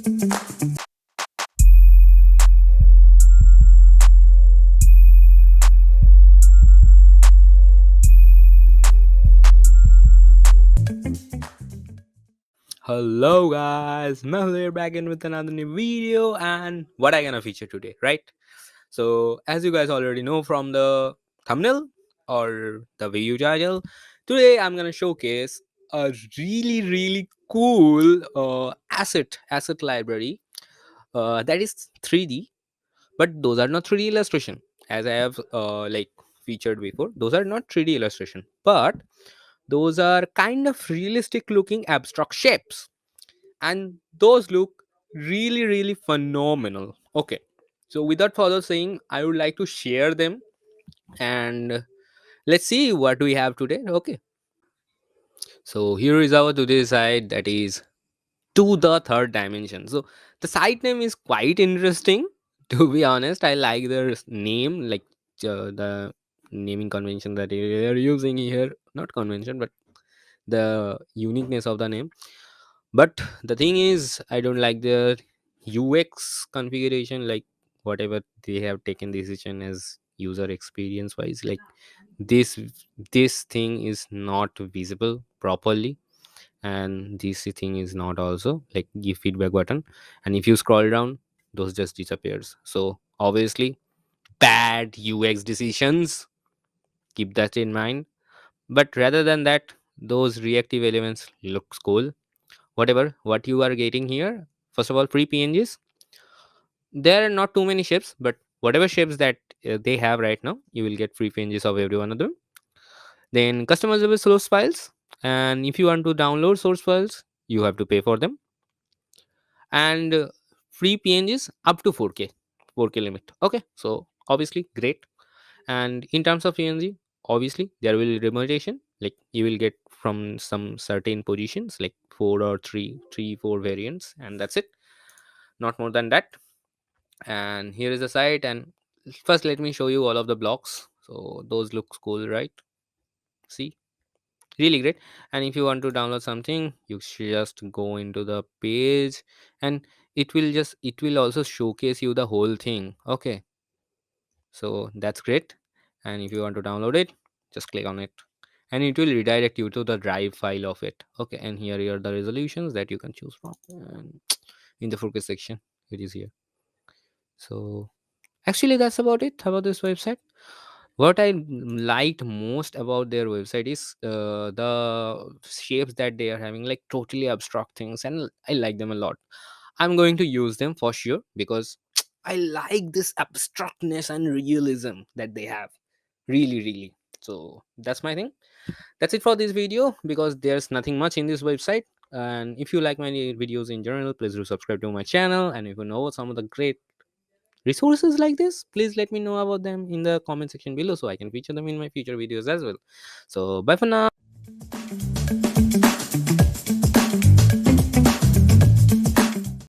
Hello guys, Mehul here back in with another new video. And what I gonna feature today, right? So as you guys already know from the thumbnail or the video title, today I'm gonna showcase a really cool asset library that is 3D, but those are not 3D illustration as I have featured before. Those are not 3D illustration, but those are kind of realistic looking abstract shapes, and those look really phenomenal. Okay, so without further saying, I would like to share them, and let's see what we have today. Okay, so here is our today's site, that is to the third dimension. So the site name is quite interesting. To be honest, I like their name, like the naming convention that they are using here. Not convention, but the uniqueness of the name. But the thing is, I don't like the UX configuration, like whatever they have taken decision as user experience wise, like this this thing is not visible properly, and this thing is not also like give feedback button, and if you scroll down, those just disappears. So obviously bad UX decisions, keep that in mind. But rather than that, those reactive elements looks cool. Whatever what you are getting here, first of all, free PNGs. There are not too many shapes, but whatever shapes that they have right now, you will get free PNGs of every one of them. Then customizable source files, and if you want to download source files, you have to pay for them. And free PNGs up to 4K, 4K limit. Okay, so obviously great. And in terms of PNG, obviously there will be limitation, like you will get from some certain positions, like four or three four variants, and that's it, not more than that. And here is the site, and first let me show you all of the blocks. So those looks cool, right? See, really great. And if you want to download something, you should just go into the page, and it will also showcase you the whole thing. Okay, so that's great. And if you want to download it, just click on it, and it will redirect you to the drive file of it. Okay, and here are the resolutions that you can choose from, and in the focus section it is here. So actually that's about it about this website. What I liked most about their website is the shapes that they are having, like totally abstract things, and I like them a lot. I'm going to use them for sure because I like this abstractness and realism that they have. Really. So that's my thing. That's it for this video, because there's nothing much in this website. And if you like my videos in general, please do subscribe to my channel. And if you know some of the great resources like this, please let me know about them in the comment section below so I can feature them in my future videos as well. So bye for now.